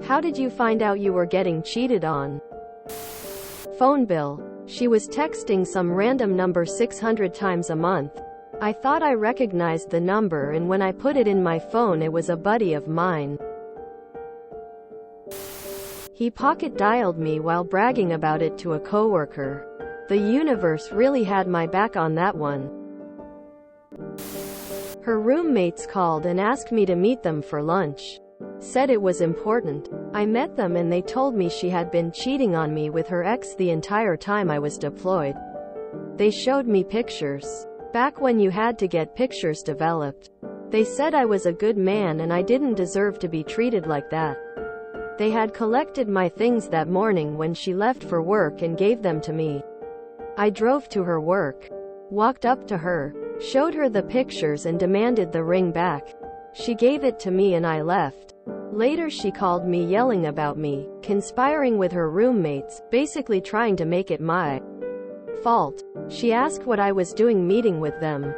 How did you find out you were getting cheated on? Phone bill. She was texting some random number 600 times a month. I thought I recognized the number, and when I put it in my phone it was a buddy of mine. He pocket dialed me while bragging about it to a coworker. The universe really had my back on that one. Her roommates called and asked me to meet them for lunch. Said it was important. I met them and they told me she had been cheating on me with her ex the entire time I was deployed. They showed me pictures. Back when you had to get pictures developed. They said I was a good man and I didn't deserve to be treated like that. They had collected my things that morning when she left for work and gave them to me. I drove to her work, walked up to her, showed her the pictures and demanded the ring back. She gave it to me and I left. Later she called me yelling about me, conspiring with her roommates, basically trying to make it my fault. She asked what I was doing meeting with them.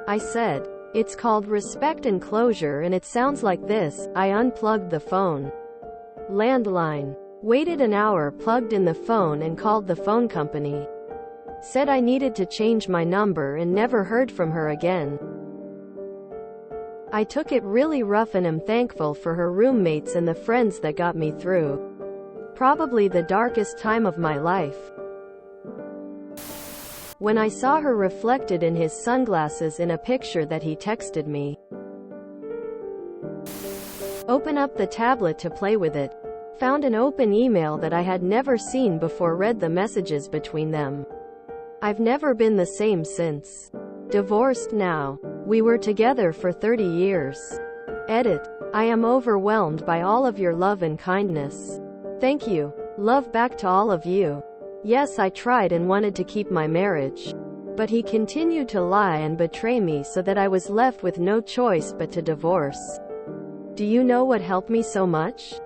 I said, "It's called respect and closure and it sounds like this." I unplugged the phone. Landline. Waited an hour, plugged in the phone and called the phone company. Said I needed to change my number and never heard from her again. I took it really rough and am thankful for her roommates and the friends that got me through. Probably the darkest time of my life. When I saw her reflected in his sunglasses in a picture that he texted me. Open up the tablet to play with it. Found an open email that I had never seen before, read the messages between them. I've never been the same since. Divorced now. We were together for 30 years. Edit. I am overwhelmed by all of your love and kindness. Thank you. Love back to all of you. Yes, I tried and wanted to keep my marriage. But he continued to lie and betray me so that I was left with no choice but to divorce. Do you know what helped me so much?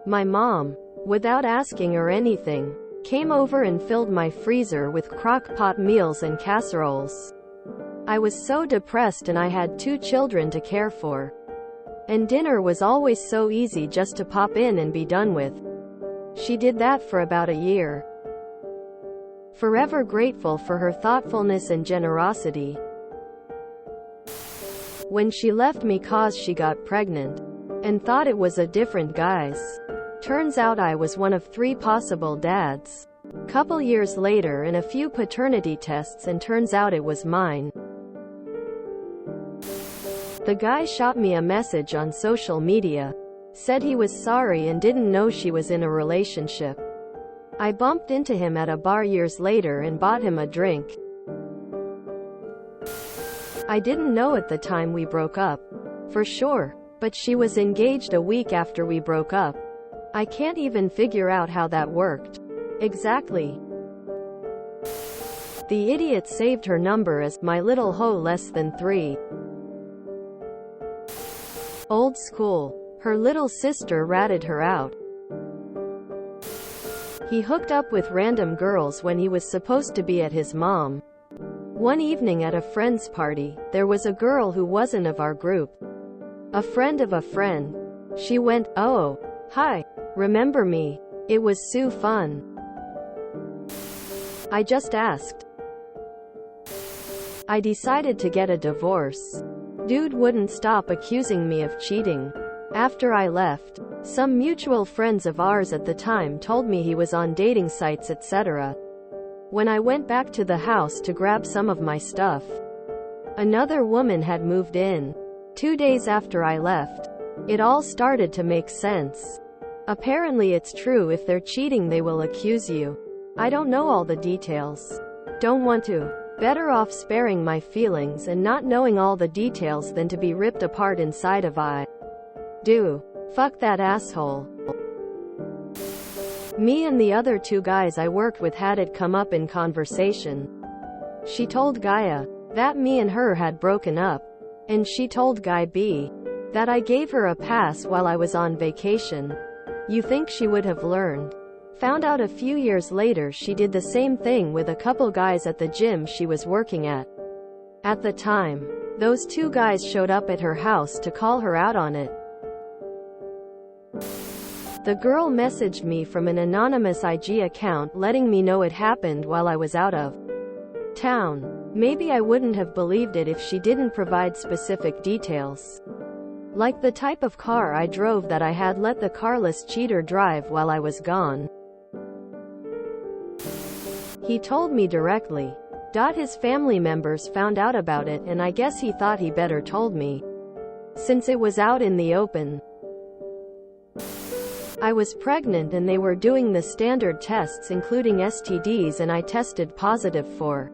My mom, without asking or anything, came over and filled my freezer with crock-pot meals and casseroles. I was so depressed and I had 2 children to care for. And dinner was always so easy just to pop in and be done with. She did that for about a year. Forever grateful for her thoughtfulness and generosity. When she left me 'cause she got pregnant and thought it was a different guy's. Turns out I was one of 3 possible dads. Couple years later and a few paternity tests and turns out it was mine. The guy shot me a message on social media. Said he was sorry and didn't know she was in a relationship. I bumped into him at a bar years later and bought him a drink. I didn't know at the time we broke up. For sure. But she was engaged a week after we broke up. I can't even figure out how that worked. Exactly. The idiot saved her number as my little hoe less than 3. Old school. Her little sister ratted her out. He hooked up with random girls when he was supposed to be at his mom. One evening at a friend's party, there was a girl who wasn't of our group. A friend of a friend. She went, "Oh, hi. Remember me? It was so fun." I just asked. I decided to get a divorce. Dude wouldn't stop accusing me of cheating. After I left, some mutual friends of ours at the time told me he was on dating sites, etc. When I went back to the house to grab some of my stuff, another woman had moved in. 2 days after I left. It all started to make sense. Apparently it's true, if they're cheating they will accuse you. I don't know all the details. Don't want to. Better off sparing my feelings and not knowing all the details than to be ripped apart inside of I do. Fuck that asshole. Me and the other 2 guys I worked with had it come up in conversation. She told Gaia that me and her had broken up. And she told Guy B that I gave her a pass while I was on vacation. You think she would have learned? Found out a few years later she did the same thing with a couple guys at the gym she was working at. At the time, those 2 guys showed up at her house to call her out on it. The girl messaged me from an anonymous IG account letting me know it happened while I was out of town. Maybe I wouldn't have believed it if she didn't provide specific details. Like the type of car I drove that I had let the carless cheater drive while I was gone. He told me directly. His family members found out about it and I guess he thought he better told me, since it was out in the open. I was pregnant and they were doing the standard tests including STDs and I tested positive for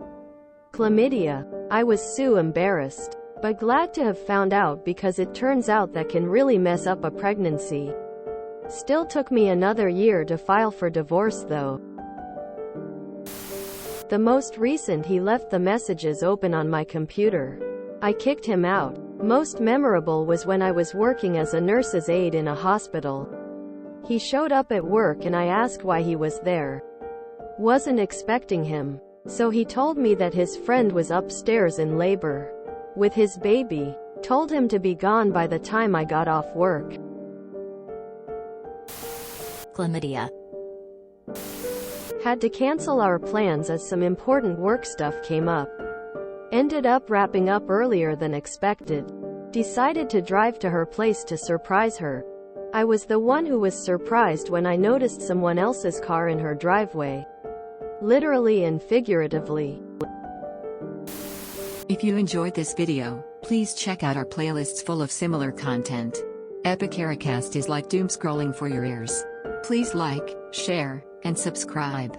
chlamydia. I was so embarrassed, but glad to have found out because it turns out that can really mess up a pregnancy. Still took me another year to file for divorce though. The most recent he left the messages open on my computer. I kicked him out. Most memorable was when I was working as a nurse's aide in a hospital. He showed up at work and I asked why he was there. Wasn't expecting him. So he told me that his friend was upstairs in labor with his baby. Told him to be gone by the time I got off work. Chlamydia. Had to cancel our plans as some important work stuff came up. Ended up wrapping up earlier than expected. Decided to drive to her place to surprise her. I was the one who was surprised when I noticed someone else's car in her driveway. Literally and figuratively. If you enjoyed this video, please check out our playlists full of similar content. Epic Ericast is like doom scrolling for your ears. Please like, share, and subscribe.